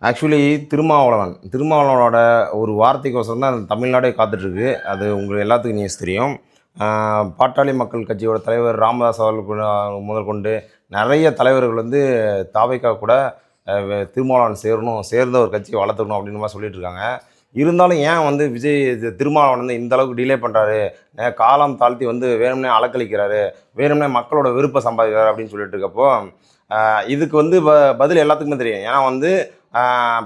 Actually திருமாவளவனோட ஒரு வார்த்தைக்கோசரம் தான் தமிழ்நாடே காத்துட்ருக்கு. அது உங்களுக்கு எல்லாத்துக்கும் நியூஸ் தெரியும். பாட்டாளி மக்கள் கட்சியோட தலைவர் ராமதாஸ் அவர்கள் முதல் கொண்டு நிறைய தலைவர்கள் வந்து தாவேக்கா கூட திருமாவளவன் சேர்ந்த ஒரு கட்சியை வளர்த்துக்கணும் அப்படின்ற மாதிரி சொல்லிட்டு இருக்காங்க. இருந்தாலும் ஏன் வந்து விஜய் திருமாவளவன் வந்து இந்த அளவுக்கு டிலே பண்ணுறாரு, காலம் தாழ்த்தி வந்து வேணும்னே அலக்களிக்கிறாரு, வேணும்னே மக்களோட விருப்ப சம்பாதிக்கிறாரு அப்படின்னு சொல்லிட்டு இருக்கப்போ இதுக்கு வந்து பதில் எல்லாத்துக்குமே தெரியும். ஏன்னா வந்து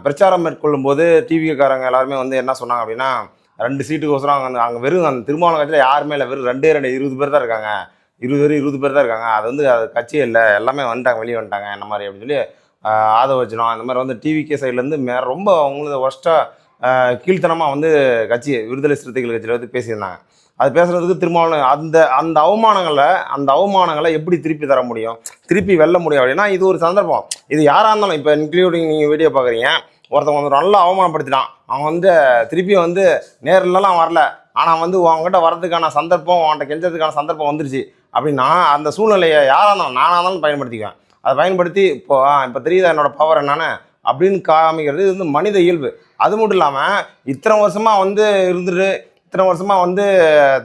பிரச்சாரம் மேற்கொள்ளும் போது டிவிக்காரங்க எல்லாருமே வந்து என்ன சொன்னாங்க அப்படின்னா, 2 சீட்டுக்கோசரம் அங்கே வெறும் அந்த திருமாவளவன் கட்சியில் யாருமே இல்லை, வெறும் 20 பேர் தான் இருக்காங்க, 20 பேர் தான் இருக்காங்க, அது வந்து அது கட்சியே இல்லை, எல்லாமே வந்துட்டாங்க, வெளியே வந்துட்டாங்க என்ன மாதிரி அப்படின்னு சொல்லி ஆதவர்ஜனம் அந்த மாதிரி வந்து டிவிகே சைட்லேருந்து ரொம்ப அவங்களது ஒர்ஸ்ட்டாக கீழ்த்தனமாக வந்து கட்சி விடுதலை சிறுத்தைகள் கட்சியில் வந்து பேசியிருந்தாங்க. அது பேசுகிறதுக்கு திருமாவளவன் அந்த அவமானங்களை எப்படி திருப்பி தர முடியும், திருப்பி வெல்ல முடியும் அப்படின்னா இது ஒரு சந்தர்ப்பம். இது யாராக இருந்தாலும், இப்போ இன்க்ளூடிங் நீங்கள் வீடியோ பார்க்குறீங்க, ஒருத்தவங்க வந்து நல்லா அவமானப்படுத்திட்டான், அவன் வந்து திருப்பி வந்து நேரிலலாம் வரல, ஆனால் வந்து உங்ககிட்ட வரதுக்கான சந்தர்ப்பம், உன்கிட்ட கெஞ்சதுக்கான சந்தர்ப்பம் வந்துருச்சு அப்படின்னா அந்த சூழ்நிலையை யாராக இருந்தாலும் நானாக இருந்தாலும் பயன்படுத்திக்குவேன். அதை பயன்படுத்தி இப்போ தெரியுதா என்னோடய பவர் என்னன்னு அப்படின்னு காமிக்கிறது இது வந்து மனித இயல்பு. அது மட்டும் இல்லாமல் இத்தனை வருஷமாக வந்து இருந்துட்டு இத்தனை வருஷமாக வந்து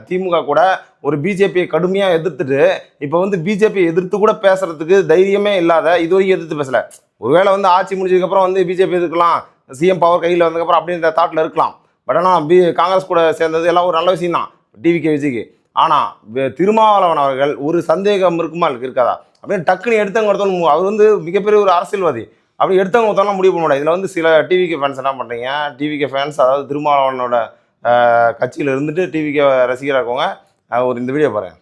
திமுக கூட ஒரு பிஜேபியை கடுமையாக எதிர்த்துட்டு இப்போ வந்து பிஜேபியை எதிர்த்து கூட பேசுகிறதுக்கு தைரியமே இல்லாத இது வரைக்கும் எதிர்த்து பேசலை. ஒருவேளை வந்து ஆட்சி முடிஞ்சதுக்கப்புறம் வந்து பிஜேபி எதிர்க்கலாம், சிஎம் பவர் கையில் வந்ததுக்கப்புறம் அப்படின்ற தாட்டில் இருக்கலாம். பட் ஆனால் காங்கிரஸ் கூட சேர்ந்தது எல்லாம் ஒரு நல்ல விஷயம் தான் டிவிகே விஜய்க்கு. ஆனால் திருமாவளவன் அவர்கள் ஒரு சந்தேகம் இருக்காதா அப்படின்னு டக்குன்னு எடுத்தவங்க ஒருத்தவங்க, அவர் வந்து மிகப்பெரிய ஒரு அரசியல்வாதி, அப்படி எடுத்தவங்க ஒருத்தவங்களாம் முடிவு பண்ண முடியாது. இதில் வந்து சில டிவிகே ஃபேன்ஸ் என்ன பண்ணுறீங்க, டிவிகே ஃபேன்ஸ் அதாவது திருமாவளவனோட கட்சியில் இருந்துட்டு டிவிக்கு ரசிகராக இருக்கவங்க ஒரு இந்த வீடியோ பாருங்க.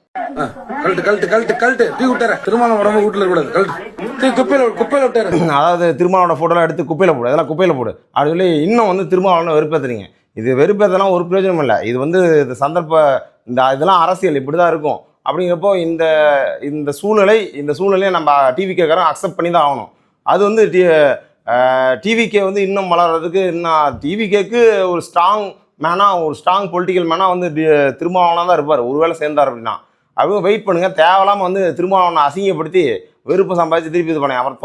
அதாவது திருமாவளவனோட போட்டோலாம் எடுத்து குப்பையில் போடு, அதெல்லாம் குப்பையில் போடு அப்படின்னு சொல்லி இன்னும் வந்து திருமாவளவனை வெறுப்பேற்றுறீங்க. இது வெறுப்பேற்றலாம் ஒரு பிரயோஜனம் இல்லை. இது வந்து இந்த இதெல்லாம் அரசியல் இப்படி தான் இருக்கும். அப்படிங்கிறப்போ இந்த சூழ்நிலையை நம்ம டிவிகேக்காரன் அக்செப்ட் பண்ணி தான் ஆகணும். அது வந்து டிவிகே வந்து இன்னும் வளர்கிறதுக்கு இன்னும் டிவிகேக்கு ஒரு ஸ்ட்ராங் பொலிட்டிக்கல் மேனாக வந்து திருமாவளவனாக தான் இருப்பார். ஒருவேளை சேர்ந்தார் அப்படின்னா அவங்க வெயிட் பண்ணுங்கள். தேவையில்லாமல் வந்து திருமாவளவனை அசிங்கப்படுத்தி வெறுப்பு சம்பாதிச்சு திருப்பி இது பண்ணேன். அப்புறம்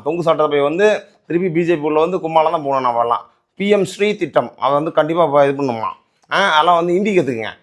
தொங்கு சட்டத்தை போய் வந்து திருப்பி பிஜேபி உள்ள வந்து கும்மாலம் தான் போகணும். நம்ம வரலாம் பிஎம் ஸ்ரீ திட்டம் அதை வந்து கண்டிப்பாக இது பண்ணுமா, அதெல்லாம் வந்து இந்தி கற்றுக்குங்க.